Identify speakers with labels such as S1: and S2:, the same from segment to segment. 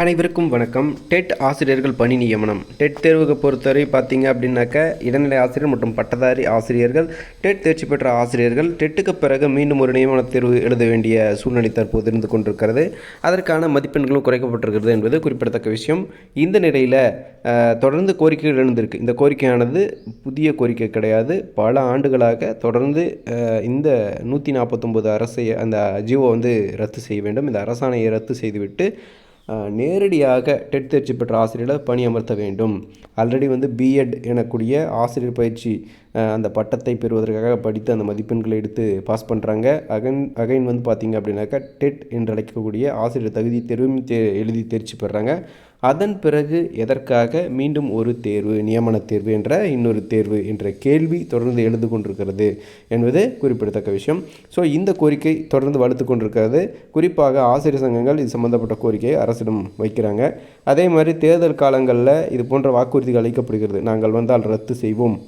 S1: அனைவருக்கும் வணக்கம். டெட் ஆசிரியர்கள் பணி நியமனம். டெட் தேர்வுக்கு பொறுத்தவரை பார்த்தீங்க அப்படின்னாக்க இடைநிலை ஆசிரியர் மற்றும் பட்டதாரி ஆசிரியர்கள், டெட் தேர்ச்சி பெற்ற ஆசிரியர்கள் டெட்டுக்கு பிறகு மீண்டும் ஒரு நியமன தேர்வு எழுத வேண்டிய சூழ்நிலை தற்போது இருந்து கொண்டிருக்கிறது. அதற்கான மதிப்பெண்களும் குறைக்கப்பட்டிருக்கிறது என்பது குறிப்பிடத்தக்க விஷயம். இந்த நிலையில் தொடர்ந்து கோரிக்கைகள் எழுந்திருக்கு. இந்த கோரிக்கையானது புதிய கோரிக்கை கிடையாது. பல ஆண்டுகளாக தொடர்ந்து இந்த 149 அரசை அந்த ஜிஓ ரத்து செய்ய வேண்டும். இந்த அரசாணையை ரத்து செய்துவிட்டு நேரடியாக டெட் தேர்ச்சி பெற்ற ஆசிரியர்களை பணி அமர்த்த வேண்டும். ஆல்ரெடி பிஎட் எனக்கூடிய ஆசிரியர் பயிற்சி அந்த பட்டத்தை பெறுவதற்காக படித்து அந்த மதிப்பெண்களை எடுத்து பாஸ் பண்ணுறாங்க. அகைன் பார்த்திங்க அப்படின்னாக்கா டெட் என்று அழைக்கக்கூடிய ஆசிரியர் தகுதி தேர்வும் எழுதி தேர்ச்சி பெறுறாங்க. அதன் பிறகு எதற்காக மீண்டும் ஒரு தேர்வு, நியமன தேர்வு என்ற இன்னொரு தேர்வு என்ற கேள்வி தொடர்ந்து எழுந்து கொண்டிருக்கிறது என்பது குறிப்பிடத்தக்க விஷயம். ஸோ இந்த கோரிக்கை தொடர்ந்து வலுத்து கொண்டிருக்கிறது. குறிப்பாக ஆசிரியர் சங்கங்கள் இது சம்பந்தப்பட்ட கோரிக்கையை அரசிடம் வைக்கிறாங்க. அதே மாதிரி தேர்தல் காலங்களில் இது போன்ற வாக்குறுதிகள் அளிக்கப்படுகிறது. நாங்கள் வந்தால் ரத்து செய்வோம்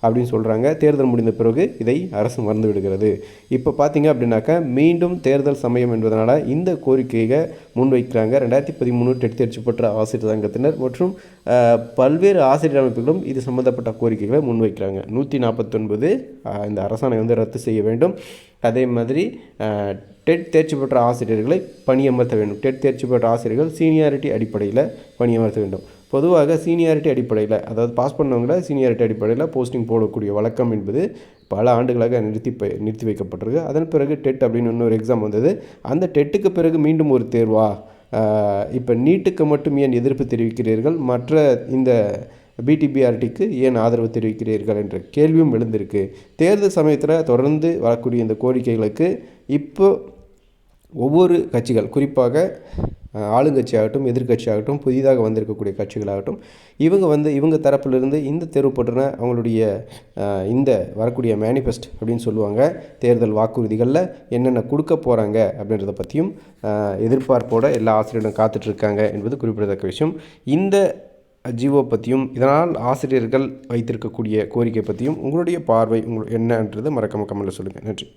S1: அப்படின்னு சொல்கிறாங்க. தேர்தல் முடிந்த பிறகு இதை அரசு மறந்து விடுகிறது. இப்போ பார்த்தீங்க அப்படின்னாக்கா மீண்டும் தேர்தல் சமயம் என்பதனால இந்த கோரிக்கையை முன்வைக்கிறாங்க. 2013 டெட் தேர்ச்சி பெற்ற ஆசிரியர் சங்கத்தினர் மற்றும் பல்வேறு ஆசிரியர் அமைப்புகளும் இது சம்பந்தப்பட்ட கோரிக்கைகளை முன்வைக்கிறாங்க. 149 இந்த அரசாணை ரத்து செய்ய வேண்டும். அதே மாதிரி டெட் தேர்ச்சி பெற்ற ஆசிரியர்களை பணியமர்த்த வேண்டும். டெட் தேர்ச்சி பெற்ற ஆசிரியர்கள் சீனியாரிட்டி அடிப்படையில் பணியமர்த்த வேண்டும். பொதுவாக சீனியாரிட்டி அடிப்படையில், அதாவது பாஸ் பண்ணவங்கள சீனியாரிட்டி அடிப்படையில் போஸ்டிங் போடக்கூடிய வழக்கம் என்பது பல ஆண்டுகளாக நிறுத்தி வைக்கப்பட்டிருக்கு. அதன் பிறகு டெட் அப்படின்னு இன்னொரு எக்ஸாம் வந்தது. அந்த டெட்டுக்கு பிறகு மீண்டும் ஒரு தேர்வா? இப்போ நீட்டுக்கு மட்டும் ஏன் எதிர்ப்பு தெரிவிக்கிறீர்கள், மற்ற இந்த பிடிபிஆர்டிக்கு ஏன் ஆதரவு தெரிவிக்கிறீர்கள் என்ற கேள்வியும் எழுந்திருக்கு. தேர்தல் சமயத்தில் தொடர்ந்து வரக்கூடிய இந்த கோரிக்கைகளுக்கு இப்போ ஒவ்வொரு கட்சிகள், குறிப்பாக ஆளுங்கட்சியாகட்டும் எதிர்கட்சியாகட்டும் புதிதாக வந்திருக்கக்கூடிய கட்சிகளாகட்டும், இவங்க தரப்பிலிருந்து இந்த தேர்வு பற்றின அவங்களுடைய இந்த வரக்கூடிய மேனிஃபெஸ்ட் அப்படின்னு சொல்லுவாங்க, தேர்தல் வாக்குறுதிகளில் என்னென்ன கொடுக்க போகிறாங்க அப்படின்றத பற்றியும் எதிர்பார்ப்போடு எல்லா ஆசிரியர்களும் காத்துட்ருக்காங்க என்பது குறிப்பிடத்தக்க விஷயம். இந்த ஜிஓ பற்றியும் இதனால் ஆசிரியர்கள் வைத்திருக்கக்கூடிய கோரிக்கை பற்றியும் உங்களுடைய பார்வை என்னன்றது மறக்காம கமெண்ட்டில் சொல்லுங்கள். நன்றி.